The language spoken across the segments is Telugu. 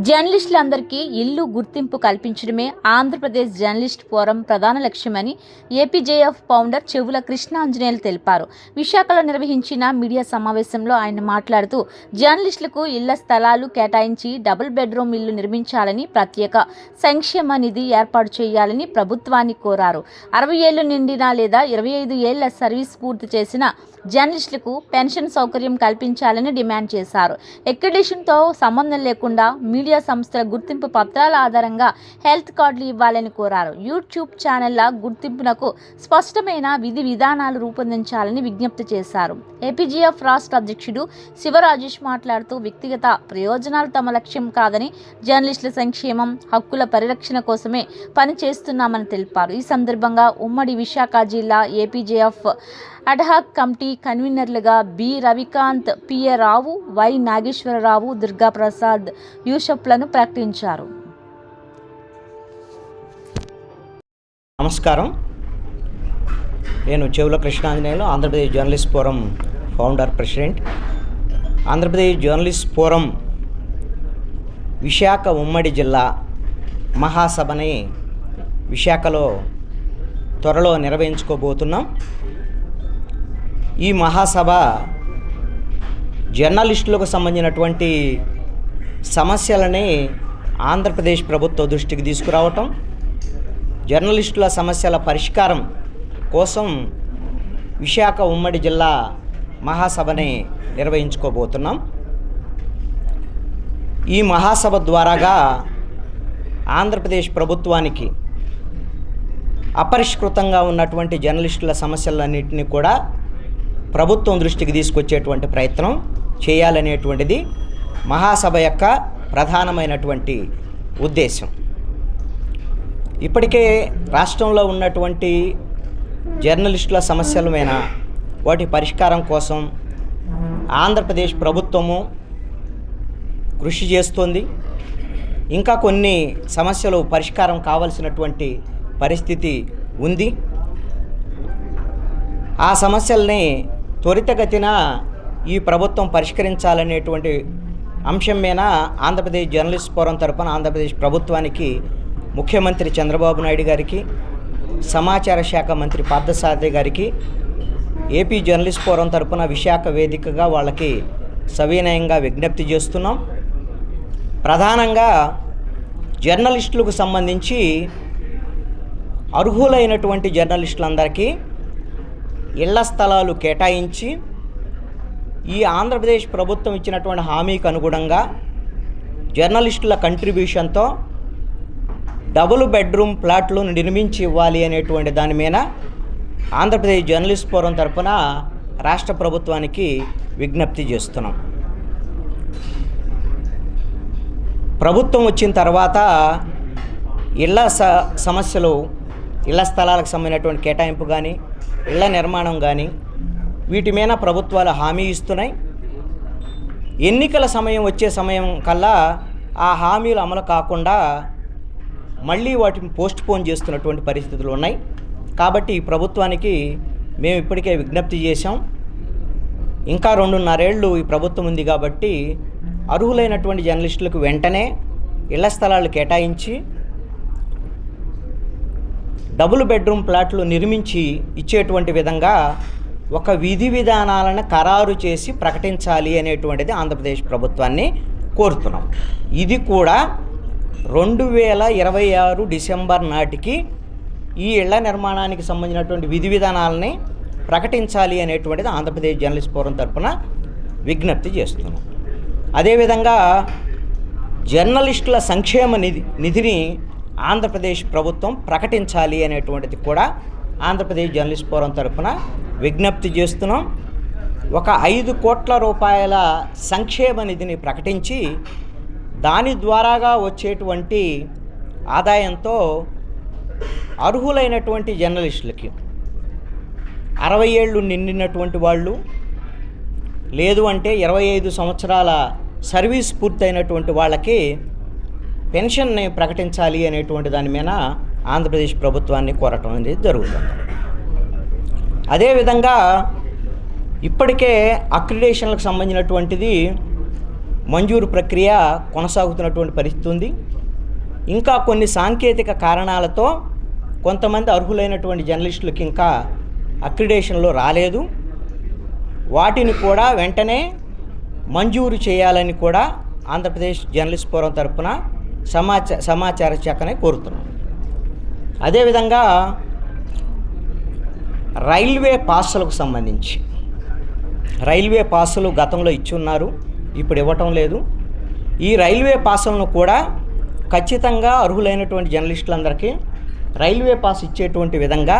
జర్నలిస్టులందరికీ ఇల్లు గుర్తింపు కల్పించడమే ఆంధ్రప్రదేశ్ జర్నలిస్ట్ ఫోరం ప్రధాన లక్ష్యమని ఏపీజేఎఫ్ ఫౌండర్ చెవుల కృష్ణాంజనేయులు తెలిపారు. విశాఖలో నిర్వహించిన మీడియా సమావేశంలో ఆయన మాట్లాడుతూ జర్నలిస్టులకు ఇళ్ల స్థలాలు కేటాయించి డబుల్ బెడ్రూమ్ ఇల్లు నిర్మించాలని, ప్రత్యేక సంక్షేమ నిధి ఏర్పాటు చేయాలని ప్రభుత్వాన్ని కోరారు. 60 ఏళ్లు నిండిన లేదా 25 ఏళ్ల సర్వీస్ పూర్తి చేసిన జర్నలిస్టులకు పెన్షన్ సౌకర్యం కల్పించాలని డిమాండ్ చేశారు. ఎక్రిడిషన్తో సంబంధం లేకుండా మీడియా సంస్థల గుర్తింపు పత్రాల ఆధారంగా హెల్త్ కార్డులు ఇవ్వాలని కోరారు. యూట్యూబ్ ఛానళ్ల గుర్తింపునకు స్పష్టమైన విధి విధానాలు రూపొందించాలని విజ్ఞప్తి చేశారు. ఏపీజీఎఫ్ రాష్ట్ర అధ్యక్షుడు శివరాజేష్ మాట్లాడుతూ వ్యక్తిగత ప్రయోజనాలు తమ లక్ష్యం కాదని, జర్నలిస్టుల సంక్షేమం, హక్కుల పరిరక్షణ కోసమే పనిచేస్తున్నామని తెలిపారు. ఈ సందర్భంగా ఉమ్మడి విశాఖ జిల్లా ఏపీజేఎఫ్ అడ్హాక్ కమిటీ కన్వీనర్లుగా B Ravikanth, P A Rao, Y Nageswararao, Durgaprasad, యూసఫ్లను ప్రకటించారు. నమస్కారం. నేను Chevula Krishnanjaneyulu, Andhra Pradesh journalist forum founder, president. Andhra Pradesh journalist forum Visakha ఉమ్మడి జిల్లా మహాసభని విశాఖలో త్వరలో నిర్వహించుకోబోతున్నాం. ఈ మహాసభ జర్నలిస్టులకు సంబంధించినటువంటి సమస్యలని ఆంధ్రప్రదేశ్ ప్రభుత్వ దృష్టికి తీసుకురావటం, జర్నలిస్టుల సమస్యల పరిష్కారం కోసం విశాఖ ఉమ్మడి జిల్లా మహాసభని నిర్వహించుకోబోతున్నాం. ఈ మహాసభ ద్వారాగా ఆంధ్రప్రదేశ్ ప్రభుత్వానికి అపరిష్కృతంగా ఉన్నటువంటి జర్నలిస్టుల సమస్యలన్నింటినీ కూడా ప్రభుత్వం దృష్టికి తీసుకొచ్చేటువంటి ప్రయత్నం చేయాలనేటువంటిది మహాసభ యొక్క ప్రధానమైనటువంటి ఉద్దేశం. ఇప్పటికే రాష్ట్రంలో ఉన్నటువంటి జర్నలిస్టుల సమస్యల మీద వాటి పరిష్కారం కోసం ఆంధ్రప్రదేశ్ ప్రభుత్వము కృషి చేస్తోంది. ఇంకా కొన్ని సమస్యలు పరిష్కారం కావాల్సినటువంటి పరిస్థితి ఉంది. ఆ సమస్యల్ని త్వరితగతిన ఈ ప్రభుత్వం పరిష్కరించాలనేటువంటి అంశం మీద ఆంధ్రప్రదేశ్ జర్నలిస్ట్ ఫోరం తరపున ఆంధ్రప్రదేశ్ ప్రభుత్వానికి ముఖ్యమంత్రి చంద్రబాబు నాయుడు గారికి, సమాచార శాఖ మంత్రి పార్థసారథి గారికి, ఏపీ జర్నలిస్ట్ ఫోరం తరపున విశాఖ వేదికగా వాళ్ళకి సవినయంగా విజ్ఞప్తి చేస్తున్నాం. ప్రధానంగా జర్నలిస్టులకు సంబంధించి అర్హులైనటువంటి జర్నలిస్టులందరికీ ఇళ్ల స్థలాలు కేటాయించి ఈ ఆంధ్రప్రదేశ్ ప్రభుత్వం ఇచ్చినటువంటి హామీకి అనుగుణంగా జర్నలిస్టుల కంట్రిబ్యూషన్తో డబుల్ బెడ్రూమ్ ప్లాట్లు నిర్మించి ఇవ్వాలి అనేటువంటి దాని మీద ఆంధ్రప్రదేశ్ జర్నలిస్ట్ ఫోరం తరఫున రాష్ట్ర ప్రభుత్వానికి విజ్ఞప్తి చేస్తున్నాం. ప్రభుత్వం వచ్చిన తర్వాత ఇళ్ల సమస్యలు, ఇళ్ల స్థలాలకు సంబంధించినటువంటి కేటాయింపు కానీ, ఇళ్ల నిర్మాణం కానీ వీటి మీద ప్రభుత్వాలు హామీ ఇస్తున్నాయి. ఎన్నికల సమయం వచ్చే సమయం కల్లా ఆ హామీలు అమలు కాకుండా మళ్ళీ వాటిని పోస్ట్ పోన్ చేస్తున్నటువంటి పరిస్థితులు ఉన్నాయి. కాబట్టి ఈ ప్రభుత్వానికి మేము ఇప్పటికే విజ్ఞప్తి చేశాం. ఇంకా 2.5 ఏళ్ళు ఈ ప్రభుత్వం ఉంది కాబట్టి అర్హులైనటువంటి జర్నలిస్టులకు వెంటనే ఇళ్ల స్థలాలు కేటాయించి డబుల్ బెడ్రూమ్ ప్లాట్లు నిర్మించి ఇచ్చేటువంటి విధంగా ఒక విధి విధానాలను ఖరారు చేసి ప్రకటించాలి అనేటువంటిది ఆంధ్రప్రదేశ్ ప్రభుత్వాన్ని కోరుతున్నాం. ఇది కూడా 2026 డిసెంబర్ నాటికి ఈ ఇళ్ల నిర్మాణానికి సంబంధించినటువంటి విధి విధానాలని ప్రకటించాలి అనేటువంటిది ఆంధ్రప్రదేశ్ జర్నలిస్ట్ ఫోరం తరఫున విజ్ఞప్తి చేస్తున్నాం. అదేవిధంగా జర్నలిస్టుల సంక్షేమ నిధిని ఆంధ్రప్రదేశ్ ప్రభుత్వం ప్రకటించాలి అనేటువంటిది కూడా ఆంధ్రప్రదేశ్ జర్నలిస్ట్ ఫోరం తరఫున విజ్ఞప్తి చేస్తున్నాం. ఒక 5 కోట్ల రూపాయల సంక్షేమ నిధిని ప్రకటించి దాని ద్వారాగా వచ్చేటువంటి ఆదాయంతో అర్హులైనటువంటి జర్నలిస్టులకి 60 ఏళ్ళు నిండినటువంటి వాళ్ళు, లేదు అంటే 25 సంవత్సరాల సర్వీస్ పూర్తయినటువంటి వాళ్ళకి పెన్షన్ని ప్రకటించాలి అనేటువంటి దాని మీద ఆంధ్రప్రదేశ్ ప్రభుత్వాన్ని కోరటం అనేది జరుగుతుంది. అదేవిధంగా ఇప్పటికే అక్రిడేషన్లకు సంబంధించినటువంటిది మంజూరు ప్రక్రియ కొనసాగుతున్నటువంటి పరిస్థితి ఉంది. ఇంకా కొన్ని సాంకేతిక కారణాలతో కొంతమంది అర్హులైనటువంటి జర్నలిస్టులకి ఇంకా అక్రిడేషన్లో రాలేదు. వాటిని కూడా వెంటనే మంజూరు చేయాలని కూడా ఆంధ్రప్రదేశ్ జర్నలిస్ట్ ఫోరం తరపున సమాచార శాఖనే కోరుతున్నాం. అదేవిధంగా రైల్వే పాసులకు సంబంధించి రైల్వే పాసులు గతంలో ఇచ్చి ఉన్నారు, ఇప్పుడు ఇవ్వటం లేదు. ఈ రైల్వే పాసులను కూడా ఖచ్చితంగా అర్హులైనటువంటి జర్నలిస్టులందరికీ రైల్వే పాస్ ఇచ్చేటువంటి విధంగా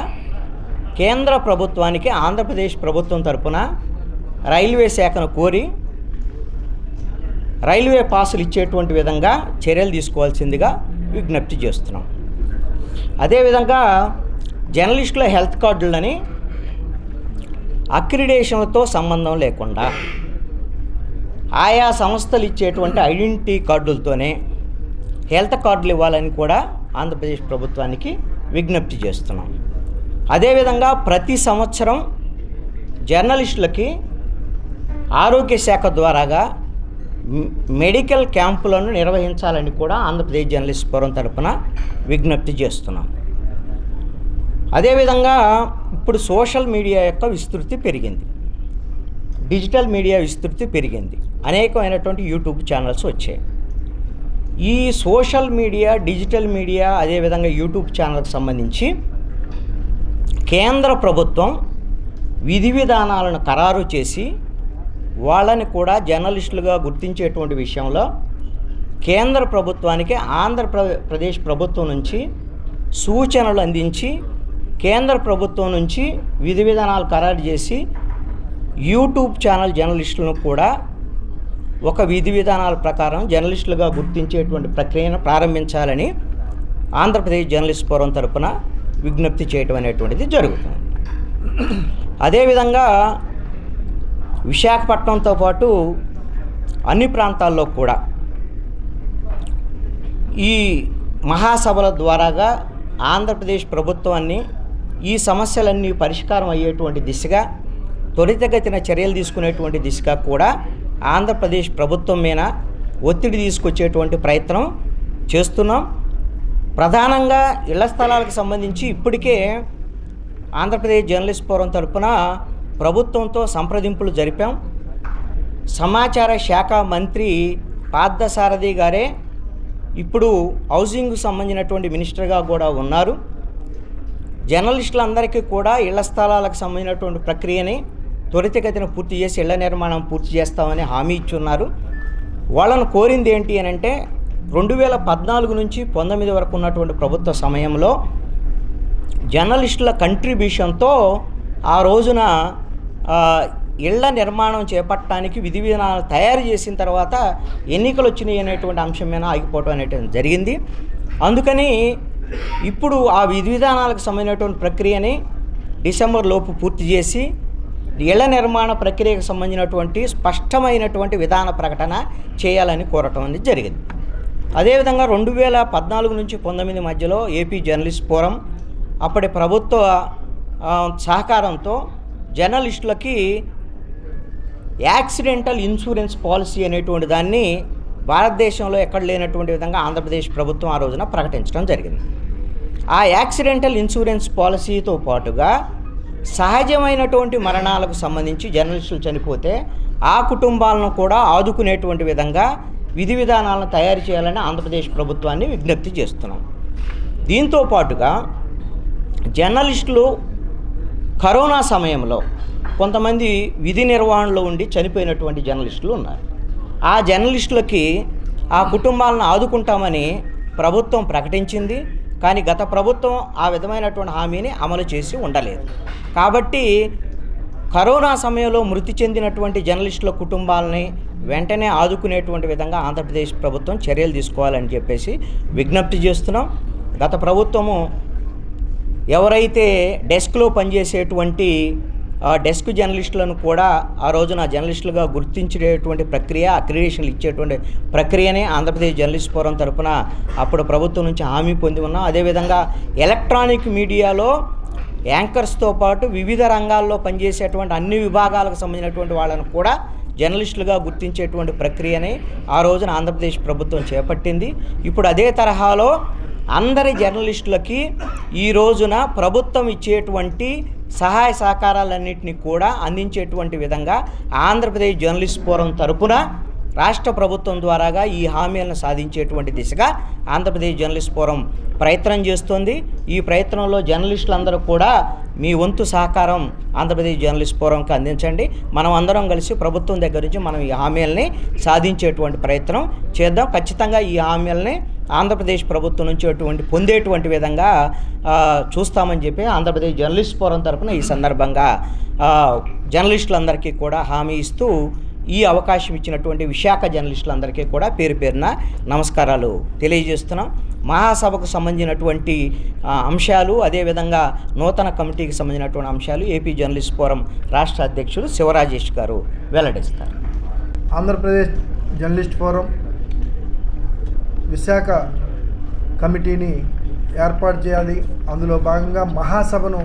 కేంద్ర ప్రభుత్వానికి ఆంధ్రప్రదేశ్ ప్రభుత్వం తరపున రైల్వే శాఖను కోరి రైల్వే పాసులు ఇచ్చేటువంటి విధంగా చర్యలు తీసుకోవాల్సిందిగా విజ్ఞప్తి చేస్తున్నాం. అదేవిధంగా జర్నలిస్టుల హెల్త్ కార్డులని అక్రిడేషన్లతో సంబంధం లేకుండా ఆయా సంస్థలు ఇచ్చేటువంటి ఐడెంటిటీ కార్డులతోనే హెల్త్ కార్డులు ఇవ్వాలని కూడా ఆంధ్రప్రదేశ్ ప్రభుత్వానికి విజ్ఞప్తి చేస్తున్నాం. అదేవిధంగా ప్రతి సంవత్సరం జర్నలిస్టులకి ఆరోగ్య శాఖ ద్వారాగా మెడికల్ క్యాంపులను నిర్వహించాలని కూడా ఆంధ్రప్రదేశ్ జర్నలిస్ట్ ఫోరం తరపున విజ్ఞప్తి చేస్తున్నాం. అదేవిధంగా ఇప్పుడు సోషల్ మీడియా యొక్క విస్తృతి పెరిగింది, డిజిటల్ మీడియా విస్తృతి పెరిగింది, అనేకమైనటువంటి యూట్యూబ్ ఛానల్స్ వచ్చాయి. ఈ సోషల్ మీడియా, డిజిటల్ మీడియా, అదేవిధంగా యూట్యూబ్ ఛానల్కి సంబంధించి కేంద్ర ప్రభుత్వం విధి విధానాలను ఖరారు చేసి వాళ్ళని కూడా జర్నలిస్టులుగా గుర్తించేటువంటి విషయంలో కేంద్ర ప్రభుత్వానికి ఆంధ్రప్రదేశ్ ప్రభుత్వం నుంచి సూచనలు అందించి కేంద్ర ప్రభుత్వం నుంచి విధి విధానాలు ఖరారు చేసి యూట్యూబ్ ఛానల్ జర్నలిస్టులను కూడా ఒక విధి విధానాల ప్రకారం జర్నలిస్టులుగా గుర్తించేటువంటి ప్రక్రియను ప్రారంభించాలని ఆంధ్రప్రదేశ్ జర్నలిస్ట్ ఫోరం తరపున విజ్ఞప్తి చేయటం అనేటువంటిది జరుగుతుంది. అదేవిధంగా విశాఖపట్నంతో పాటు అన్ని ప్రాంతాల్లో కూడా ఈ మహాసభల ద్వారాగా ఆంధ్రప్రదేశ్ ప్రభుత్వాన్ని ఈ సమస్యలన్నీ పరిష్కారం అయ్యేటువంటి దిశగా త్వరితగతిన చర్యలు తీసుకునేటువంటి దిశగా కూడా ఆంధ్రప్రదేశ్ ప్రభుత్వం మీద ఒత్తిడి తీసుకొచ్చేటువంటి ప్రయత్నం చేస్తున్నాం. ప్రధానంగా ఇళ్ల స్థలాలకు సంబంధించి ఇప్పటికే ఆంధ్రప్రదేశ్ జర్నలిస్ట్ ఫోరం తరపున ప్రభుత్వంతో సంప్రదింపులు జరిపాం. సమాచార శాఖ మంత్రి పార్థసారథి గారే ఇప్పుడు హౌసింగ్కు సంబంధించినటువంటి మినిస్టర్గా కూడా ఉన్నారు. జర్నలిస్టులందరికీ కూడా ఇళ్ల స్థలాలకు సంబంధించినటువంటి ప్రక్రియని త్వరితగతిన పూర్తి చేసి ఇళ్ల నిర్మాణం పూర్తి చేస్తామని హామీ ఇచ్చున్నారు. వాళ్ళను కోరింది ఏంటి అని అంటే 2014 నుంచి 19 వరకు ఉన్నటువంటి ప్రభుత్వ సమయంలో జర్నలిస్టుల కంట్రిబ్యూషన్తో ఆ రోజున ఇళ్ల నిర్మాణం చేపట్టడానికి విధి విధానాలు తయారు చేసిన తర్వాత ఎన్నికలు వచ్చినాయి అనేటువంటి అంశం మీద ఆగిపోవడం అనేటువంటి జరిగింది. అందుకని ఇప్పుడు ఆ విధి విధానాలకు సంబంధించినటువంటి ప్రక్రియని డిసెంబర్ లోపు పూర్తి చేసి ఇళ్ల నిర్మాణ ప్రక్రియకు సంబంధించినటువంటి స్పష్టమైనటువంటి విధాన ప్రకటన చేయాలని కోరటం అనేది జరిగింది. అదేవిధంగా 2014 నుంచి 19 మధ్యలో ఏపీ జర్నలిస్ట్ ఫోరం అప్పటి ప్రభుత్వ సహకారంతో జర్నలిస్టులకి యాక్సిడెంటల్ ఇన్సూరెన్స్ పాలసీ అనేటువంటి దాన్ని భారతదేశంలో ఎక్కడ లేనటువంటి విధంగా ఆంధ్రప్రదేశ్ ప్రభుత్వం ఆ రోజున ప్రకటించడం జరిగింది. ఆ యాక్సిడెంటల్ ఇన్సూరెన్స్ పాలసీతో పాటుగా సహజమైనటువంటి మరణాలకు సంబంధించి జర్నలిస్టులు చనిపోతే ఆ కుటుంబాలను కూడా ఆదుకునేటువంటి విధంగా విధి విధానాలను తయారు చేయాలని ఆంధ్రప్రదేశ్ ప్రభుత్వాన్ని విజ్ఞప్తి చేస్తున్నాం. దీంతో పాటుగా జర్నలిస్టులు కరోనా సమయంలో కొంతమంది విధి నిర్వహణలో ఉండి చనిపోయినటువంటి జర్నలిస్టులు ఉన్నారు. ఆ జర్నలిస్టులకి ఆ కుటుంబాలను ఆదుకుంటామని ప్రభుత్వం ప్రకటించింది. కానీ గత ప్రభుత్వం ఆ విధమైనటువంటి హామీని అమలు చేసి ఉండలేదు. కాబట్టి కరోనా సమయంలో మృతి చెందినటువంటి జర్నలిస్టుల కుటుంబాలని వెంటనే ఆదుకునేటువంటి విధంగా ఆంధ్రప్రదేశ్ ప్రభుత్వం చర్యలు తీసుకోవాలని చెప్పేసి విజ్ఞప్తి చేస్తున్నాం. గత ప్రభుత్వము ఎవరైతే డెస్క్లో పనిచేసేటువంటి డెస్క్ జర్నలిస్టులను కూడా ఆ రోజున జర్నలిస్టులుగా గుర్తించేటువంటి ప్రక్రియ, అక్రిడేషన్లు ఇచ్చేటువంటి ప్రక్రియనే ఆంధ్రప్రదేశ్ జర్నలిస్ట్ ఫోరం తరపున అప్పుడు ప్రభుత్వం నుంచి హామీ పొంది ఉన్నాం. అదేవిధంగా ఎలక్ట్రానిక్ మీడియాలో యాంకర్స్తో పాటు వివిధ రంగాల్లో పనిచేసేటువంటి అన్ని విభాగాలకు సంబంధించినటువంటి వాళ్ళను కూడా జర్నలిస్టులుగా గుర్తించేటువంటి ప్రక్రియని ఆ రోజున ఆంధ్రప్రదేశ్ ప్రభుత్వం చేపట్టింది. ఇప్పుడు అదే తరహాలో అందరి జర్నలిస్టులకి ఈ రోజున ప్రభుత్వం ఇచ్చేటువంటి సహాయ సహకారాలన్నింటినీ కూడా అందించేటువంటి విధంగా ఆంధ్రప్రదేశ్ జర్నలిస్ట్ ఫోరం తరపున రాష్ట్ర ప్రభుత్వం ద్వారాగా ఈ హామీలను సాధించేటువంటి దిశగా ఆంధ్రప్రదేశ్ జర్నలిస్ట్ ఫోరం ప్రయత్నం చేస్తోంది. ఈ ప్రయత్నంలో జర్నలిస్టులందరూ కూడా మీ వంతు సహకారం ఆంధ్రప్రదేశ్ జర్నలిస్ట్ ఫోరంకి అందించండి. మనం అందరం కలిసి ప్రభుత్వం దగ్గర నుంచి మనం ఈ హామీలని సాధించేటువంటి ప్రయత్నం చేద్దాం. ఖచ్చితంగా ఈ హామీలని ఆంధ్రప్రదేశ్ ప్రభుత్వం నుంచి పొందేటువంటి విధంగా చూస్తామని చెప్పి ఆంధ్రప్రదేశ్ జర్నలిస్ట్ ఫోరం తరపున ఈ సందర్భంగా జర్నలిస్టులందరికీ కూడా హామీ ఇస్తూ ఈ అవకాశం ఇచ్చినటువంటి విశాఖ జర్నలిస్టులందరికీ కూడా పేరు పేరున నమస్కారాలు తెలియజేస్తున్నాం. మహాసభకు సంబంధించినటువంటి అంశాలు, అదేవిధంగా నూతన కమిటీకి సంబంధించినటువంటి అంశాలు ఏపీ జర్నలిస్ట్ ఫోరం రాష్ట్ర అధ్యక్షులు శివరాజేష్ గారు వెల్లడిస్తారు. ఆంధ్రప్రదేశ్ జర్నలిస్ట్ ఫోరం విశాఖ కమిటీని ఏర్పాటు చేయాలి, అందులో భాగంగా మహాసభను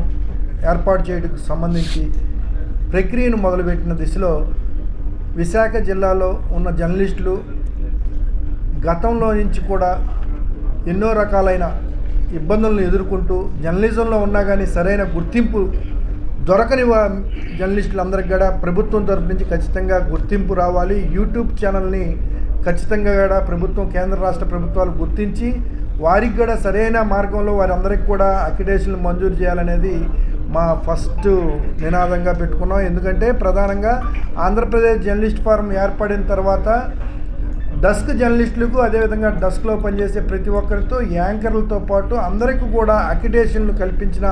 ఏర్పాటు చేయడానికి సంబంధించి ప్రక్రియను మొదలుపెట్టిన దిశలో విశాఖ జిల్లాలో ఉన్న జర్నలిస్టులు గతంలో నుంచి కూడా ఎన్నో రకాలైన ఇబ్బందులను ఎదుర్కొంటూ జర్నలిజంలో ఉన్నా కానీ సరైన గుర్తింపు దొరకని జర్నలిస్టులందరికీ కూడా ప్రభుత్వం తరపు నుంచి ఖచ్చితంగా గుర్తింపు రావాలి. యూట్యూబ్ ఛానల్ని ఖచ్చితంగా కూడా ప్రభుత్వం, కేంద్ర రాష్ట్ర ప్రభుత్వాలు గుర్తించి వారికి కూడా సరైన మార్గంలో వారందరికీ కూడా అక్రిడేషన్లు మంజూరు చేయాలనేది మా ఫస్ట్ నినాదంగా పెట్టుకున్నాం. ఎందుకంటే ప్రధానంగా ఆంధ్రప్రదేశ్ జర్నలిస్ట్ ఫోరం ఏర్పడిన తర్వాత డస్క్ జర్నలిస్టులకు, అదేవిధంగా డస్క్లో పనిచేసే ప్రతి ఒక్కరితో, యాంకర్లతో పాటు అందరికీ కూడా అక్రిడేషన్లు కల్పించిన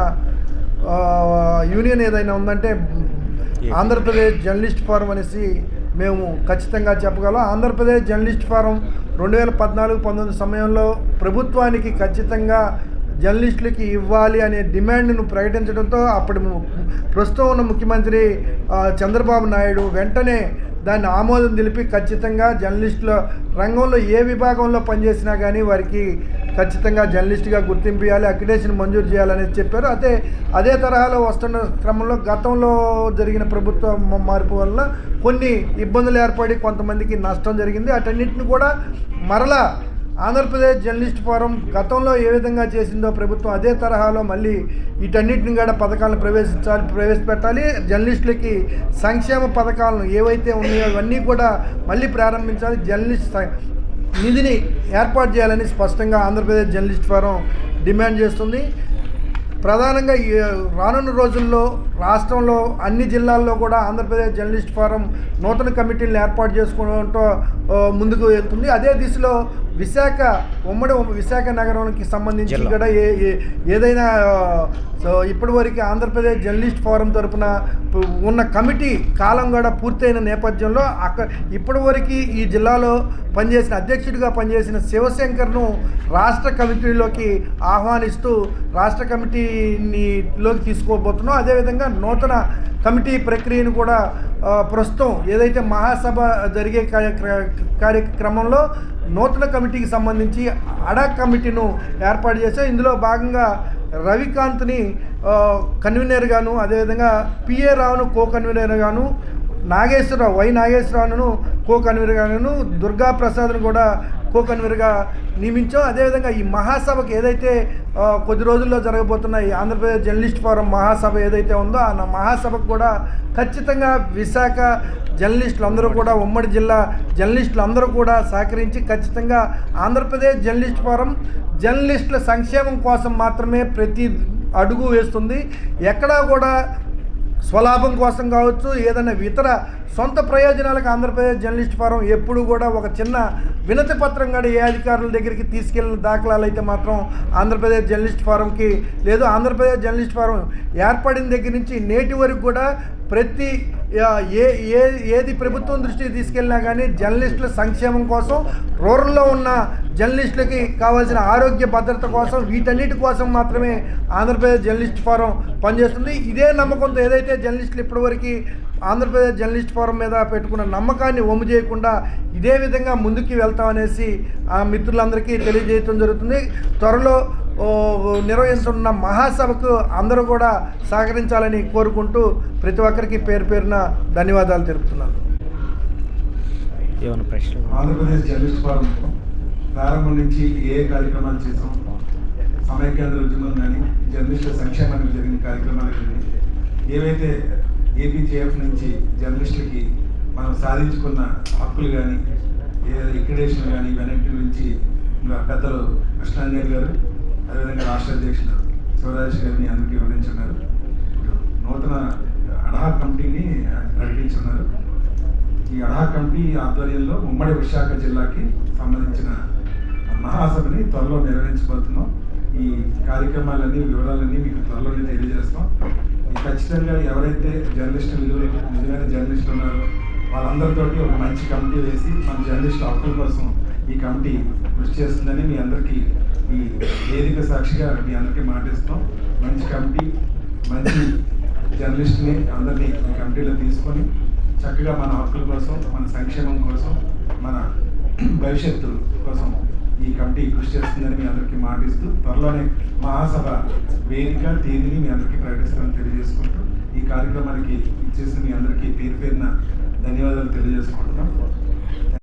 యూనియన్ ఏదైనా ఉందంటే ఆంధ్రప్రదేశ్ జర్నలిస్ట్ ఫోరం అనేసి మేము ఖచ్చితంగా చెప్పగలం. ఆంధ్రప్రదేశ్ జర్నలిస్ట్ ఫోరం 2014-19 సమయంలో ప్రభుత్వానికి ఖచ్చితంగా జర్నలిస్టులకి ఇవ్వాలి అనే డిమాండ్ను ప్రకటించడంతో అప్పటి ప్రస్తుతం ఉన్న ముఖ్యమంత్రి చంద్రబాబు నాయుడు వెంటనే దాన్ని ఆమోదం తెలిపి ఖచ్చితంగా జర్నలిస్టుల రంగంలో ఏ విభాగంలో పనిచేసినా కానీ వారికి ఖచ్చితంగా జర్నలిస్ట్గా గుర్తింపు ఇవ్వాలి, అక్రిడేషన్ మంజూరు చేయాలనేది చెప్పారు. అదే తరహాలో వస్తున్న క్రమంలో గతంలో జరిగిన ప్రభుత్వ మార్పు వల్ల కొన్ని ఇబ్బందులు ఏర్పడి కొంతమందికి నష్టం జరిగింది. అటన్నిటిని కూడా మరలా ఆంధ్రప్రదేశ్ జర్నలిస్ట్ ఫోరం గతంలో ఏ విధంగా చేసిందో ప్రభుత్వం అదే తరహాలో మళ్ళీ వీటన్నిటిని కూడా పథకాలను ప్రవేశపెట్టాలి. జర్నలిస్టులకి సంక్షేమ పథకాలను ఏవైతే ఉన్నాయో అవన్నీ కూడా మళ్ళీ ప్రారంభించాలి. జర్నలిస్ట్ నిధిని ఏర్పాటు చేయాలని స్పష్టంగా ఆంధ్రప్రదేశ్ జర్నలిస్ట్ ఫోరం డిమాండ్ చేస్తుంది. ప్రధానంగా రానున్న రోజుల్లో రాష్ట్రంలో అన్ని జిల్లాల్లో కూడా ఆంధ్రప్రదేశ్ జర్నలిస్ట్ ఫోరం నూతన కమిటీలను ఏర్పాటు చేసుకోవడంతో ముందుకు వెళ్తుంది. అదే దిశలో ఉమ్మడి విశాఖ నగరానికి సంబంధించి కూడా ఏదైనా ఇప్పటివరకు ఆంధ్రప్రదేశ్ జర్నలిస్ట్ ఫోరం తరఫున ఉన్న కమిటీ కాలం కూడా పూర్తయిన నేపథ్యంలో ఇప్పటివరకు ఈ జిల్లాలో అధ్యక్షుడిగా పనిచేసిన శివశంకర్ను రాష్ట్ర కమిటీలోకి ఆహ్వానిస్తూ రాష్ట్ర కమిటీలోకి తీసుకోబోతున్నాం. అదేవిధంగా నూతన కమిటీ ప్రక్రియను కూడా ప్రస్తుతం ఏదైతే మహాసభ జరిగే కార్యక్రమంలో నూతన కమిటీకి సంబంధించి అడాక్ కమిటీను ఏర్పాటు చేశాం. ఇందులో భాగంగా రవికాంత్ని కన్వీనర్గాను, అదేవిధంగా పిఏ రావును కో కన్వీనర్గాను, నాగేశ్వరరావును కో కన్వీనర్గాను, దుర్గా ప్రసాద్ను కూడా కో కన్వీనర్గా నియమించాం. అదేవిధంగా ఈ మహాసభకు ఏదైతే కొద్ది రోజుల్లో జరగబోతున్న ఈ ఆంధ్రప్రదేశ్ జర్నలిస్ట్ ఫోరం మహాసభ ఏదైతే ఉందో ఆ మహాసభకు కూడా ఖచ్చితంగా విశాఖ జర్నలిస్టులు అందరూ కూడా, ఉమ్మడి జిల్లా జర్నలిస్టులు అందరూ కూడా సహకరించి ఖచ్చితంగా ఆంధ్రప్రదేశ్ జర్నలిస్ట్ ఫోరం జర్నలిస్టుల సంక్షేమం కోసం మాత్రమే ప్రతి అడుగు వేస్తుంది. ఎక్కడా కూడా స్వలాభం కోసం కావచ్చు, ఏదైనా ఇతర సొంత ప్రయోజనాలకు ఆంధ్రప్రదేశ్ జర్నలిస్ట్ ఫోరం ఎప్పుడు కూడా ఒక చిన్న వినతి పత్రం కూడా ఏ అధికారుల దగ్గరికి తీసుకెళ్లిన దాఖలాలు అయితే మాత్రం ఆంధ్రప్రదేశ్ జర్నలిస్ట్ ఫోరంకి లేదు. ఆంధ్రప్రదేశ్ జర్నలిస్ట్ ఫోరం ఏర్పడిన దగ్గర నుంచి నేటి వరకు కూడా ప్రతి ఏది ప్రభుత్వం దృష్టికి తీసుకెళ్ళినా కానీ జర్నలిస్టుల సంక్షేమం కోసం, రూరల్లో ఉన్న జర్నలిస్టులకి కావాల్సిన ఆరోగ్య భద్రత కోసం, వీటన్నిటి కోసం మాత్రమే ఆంధ్రప్రదేశ్ జర్నలిస్ట్ ఫోరం పనిచేస్తుంది. ఇదే నమ్మకంతో ఏదైతే జర్నలిస్టులు ఇప్పటివరకు ఆంధ్రప్రదేశ్ జర్నలిస్ట్ ఫోరం మీద పెట్టుకున్న నమ్మకాన్ని వమ్ము చేయకుండా ఇదే విధంగా ముందుకు వెళ్తామనేసి ఆ మిత్రులందరికీ తెలియజేయడం జరుగుతుంది. త్వరలో నిర్వహిస్తున్న మహాసభకు అందరూ కూడా సహకరించాలని కోరుకుంటూ ప్రతి ఒక్కరికి పేరు పేరున ధన్యవాదాలు తెలుపుతున్నాను. ఏమైనా ప్రశ్నలు? ఆంధ్రప్రదేశ్ జర్నలిస్ట్ ఫోరం ప్రారంభం నుంచి ఏ కార్యక్రమాలు చేసాం, సమైక్యాంధ్ర ఉద్యమం కానీ జర్నలిస్టుల సంక్షేమానికి జరిగిన కార్యక్రమాలు కానీ, ఏవైతే ఏపీజేఎఫ్ నుంచి జర్నలిస్టులకి మనం సాధించుకున్న హక్కులు కానీ, లిక్విడేషన్ కానీ, ఇవన్నింటి గురించి ఇంకా పెద్దలు కృష్ణాంజనేయులు గారు, అదేవిధంగా రాష్ట్ర అధ్యక్షులు శివరాజేష్ గారిని అందరికీ వివరించున్నారు. ఇప్పుడు నూతన అడహాక్ కమిటీని ప్రకటించున్నారు. ఈ అడహాక్ కమిటీ ఆధ్వర్యంలో ఉమ్మడి విశాఖ జిల్లాకి సంబంధించిన మహాసభని త్వరలో నిర్వహించబోతున్నాం. ఈ కార్యక్రమాలన్నీ వివరాలన్నీ మీకు త్వరలోనే తెలియజేస్తాం. ఖచ్చితంగా ఎవరైతే జర్నలిస్టులు నిజమైన జర్నలిస్టులు ఉన్నారో వాళ్ళందరితోటి ఒక మంచి కమిటీ వేసి మన జర్నలిస్టు హక్కుల కోసం ఈ కమిటీ కృషి చేస్తుందని మీ అందరికీ ఈ వేదిక సాక్షిగా మీ అందరికీ మాటిస్తాం. మంచి కమిటీ, మంచి జర్నలిస్ట్ని అందరినీ ఈ కమిటీలో తీసుకొని చక్కగా మన హక్కుల కోసం, మన సంక్షేమం కోసం, మన భవిష్యత్తు కోసం ఈ కమిటీ కృషి చేస్తుందని మీ అందరికీ మాటిస్తూ త్వరలోనే మహాసభ వేదిక తేదీని మీ అందరికీ ప్రకటిస్తామని తెలియజేసుకుంటూ ఈ కార్యక్రమానికి ఇచ్చేసిన మీ అందరికీ పేరు పేరున ధన్యవాదాలు తెలియజేసుకుంటున్నాం.